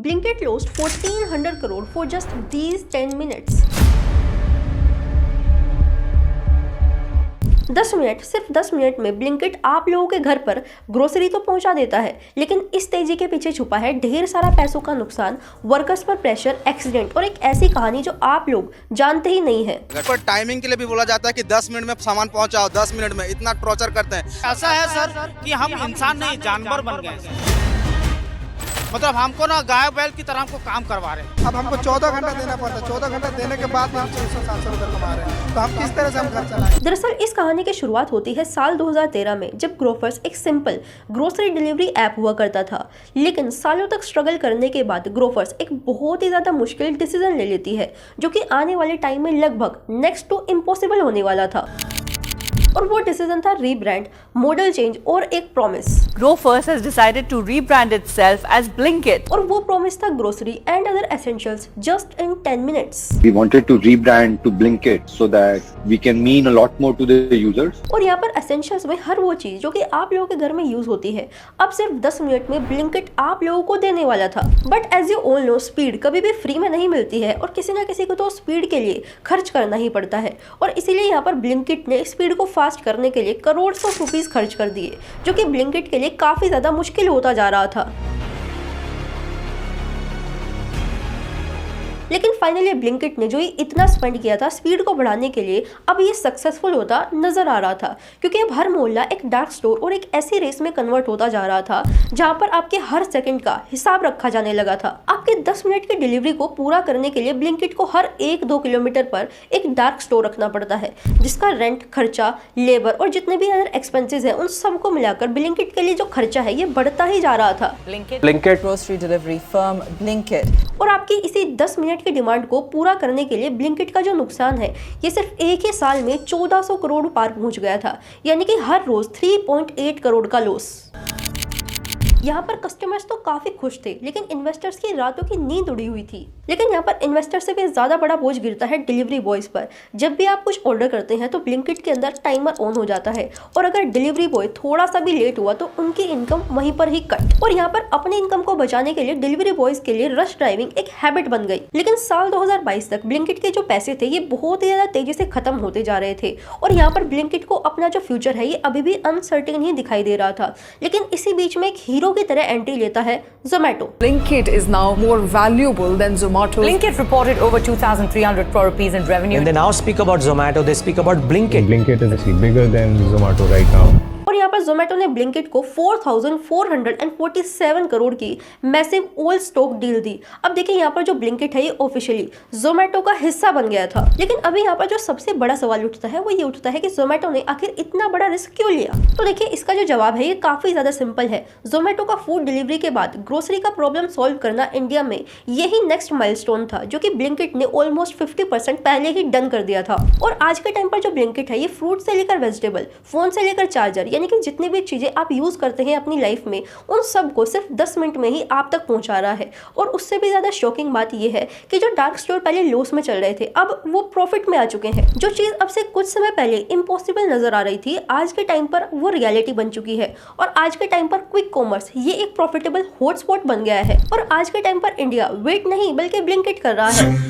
Blinkit lost 1400 crore for just these 10 minutes. 10 minute, सिर्फ 10 minute में Blinkit आप लोगों के घर पर ग्रोसरी तो पहुंचा देता है, लेकिन इस तेजी के पीछे छुपा है ढेर सारा पैसों का नुकसान, वर्कर्स पर प्रेशर, एक्सीडेंट और एक ऐसी कहानी जो आप लोग जानते ही नहीं है। पर टाइमिंग के लिए भी बोला जाता है कि 10 मिनट में सामान पहुंचाओ, 10 मिनट में, इतना टॉर्चर करते हैं। ऐसा है सर कि हम इंसान नहीं जानवर बन गए, मतलब हमको ना गाय बैल की तरह हमको काम करवा रहे हैं। अब हमको 14 घंटा देना पड़ता है, 14 घंटा देने के बाद भी हम 600-700 रुपये कमा रहे हैं, तो हम किस तरह से हम घर चलाएं? दरअसल इस कहानी की शुरुआत होती है साल 2013 में, जब ग्रोफर्स एक सिंपल ग्रोसरी डिलीवरी ऐप हुआ करता था। लेकिन सालों तक स्ट्रगल करने के बाद ग्रोफर्स एक बहुत ही ज़्यादा मुश्किल डिसीजन ले लेती है, जो कि आने वाले टाइम में लगभग नेक्स्ट टू इम्पॉसिबल होने वाला था। और वो डिसीजन था रीब्रांड, मॉडल चेंज और एक promise. Grofers has decided to rebrand itself as Blinkit. और वो प्रॉमिस था grocery and other essentials just in 10 minutes. We wanted to rebrand to Blinkit so that we can mean a lot more to the users. और यहाँ पर essentials में हर वो चीज जो कि आप लोगों के घर में यूज होती है, अब सिर्फ 10 मिनट में ब्लिंकिट आप लोगों को देने वाला था। But as you all know, speed कभी भी फ्री में नहीं मिलती है और किसी ना किसी को तो स्पीड के लिए खर्च करना ही पड़ता है। और इसीलिए यहाँ पर ब्लिंकिट ने स्पीड को फास्ट करने के लिए करोड़ रुपीस खर्च कर दिए, जो कि ब्लिंकिट के लिए काफी ज्यादा मुश्किल होता जा रहा था। लेकिन फाइनली ब्लिंकिट ने जो ये इतना स्पेंड किया था स्पीड को बढ़ाने के लिए, अब ये सक्सेसफुल होता नजर आ रहा था, क्योंकि अब हर मोहल्ला एक डार्क स्टोर और एक ऐसी रेस में कन्वर्ट होता जा रहा था जहां पर आपके हर सेकंड का हिसाब रखा जाने लगा था। आपके 10 मिनट की डिलीवरी को पूरा करने के लिए ब्लिंकिट को हर 1-2 किलोमीटर पर एक डार्क स्टोर रखना पड़ता है, जिसका रेंट, खर्चा, लेबर और जितने भी अदर एक्सपेंसेस हैं, उन सबको मिलाकर ब्लिंकिट के लिए जो खर्चा है ये बढ़ता ही जा रहा था। Blinkit grocery delivery firm Blinkit. और आपकी इसी 10 मिनट की डिमांड को पूरा करने के लिए ब्लिंकिट का जो नुकसान है, ये सिर्फ एक ही साल में 1400 करोड़ पार पहुंच गया था, यानी कि हर रोज 3.8 करोड़ का लॉस। यहाँ पर कस्टमर्स तो काफी खुश थे, लेकिन इन्वेस्टर्स की रातों की नींद उड़ी हुई थी। लेकिन यहाँ पर इन्वेस्टर से भी ज्यादा बड़ा बोझ गिरता है डिलीवरी बॉयज पर। जब भी आप कुछ ऑर्डर करते हैं तो ब्लिंकिट के अंदर टाइमर ऑन हो जाता है, और अगर डिलीवरी बॉय थोड़ा सा भी लेट हुआ तो उनकी इनकम वहीं पर ही कट। और यहाँ पर अपनी इनकम को बचाने के लिए डिलीवरी बॉयज के लिए रश ड्राइविंग एक हैबिट बन गई। लेकिन साल 2022 तक ब्लिंकिट के जो पैसे थे ये बहुत ही ज्यादा तेजी से खत्म होते जा रहे थे, और यहाँ पर ब्लिंकिट को अपना जो फ्यूचर है ये अभी भी अनसर्टेन ही दिखाई दे रहा था। लेकिन इसी बीच में एक हीरो की तरह एंट्री लेता है Zomato. Blinkit is now more valuable than Zomato. Blinkit reported over 2,300 crore rupees in revenue. When they now speak about Zomato, they speak about Blinkit. Blinkit is actually bigger than Zomato right now. और यहाँ पर Zomato ने Blinkit को 4,447 करोड़ की massive all stock deal दी। अब देखिए यहाँ पर जो ब्लिंकिट है ये ऑफिशियली Zomato का हिस्सा बन गया था। लेकिन अभी यहाँ पर जो सबसे बड़ा सवाल उठता है वो ये उठता है कि Zomato ने आखिर इतना बड़ा रिस्क क्यों लिया। तो देखिए इसका जो जवाब है ये काफी ज्यादा सिंपल है। Zomato का फूड डिलीवरी के बाद ग्रोसरी का प्रॉब्लम सॉल्व करना इंडिया में यही नेक्स्ट माइलस्टोन था, जो कि ब्लिंकिट ने ऑलमोस्ट 50% पहले ही डन कर दिया था। और आज के टाइम पर जो ब्लिंकिट है ये फ्रूट से लेकर वेजिटेबल, फोन से लेकर चार्जर, यानी कि जितनी भी चीजें आप यूज करते हैं अपनी लाइफ में, उन सब को सिर्फ 10 मिनट में ही आप तक पहुंचा रहा है। और उससे भी ज्यादा शॉकिंग बात यह है कि जो डार्क स्टोर पहले लॉस में चल रहे थे, अब वो प्रॉफिट में आ चुके हैं। जो चीज अब से कुछ समय पहले इम्पॉसिबल नजर आ रही थी, आज के टाइम पर वो रियलिटी बन चुकी है। और आज के टाइम पर क्विक कॉमर्स ये एक प्रॉफिटेबल हॉटस्पॉट बन गया है। और आज के टाइम पर इंडिया वेट नहीं बल्कि ब्लिंकिट कर रहा है।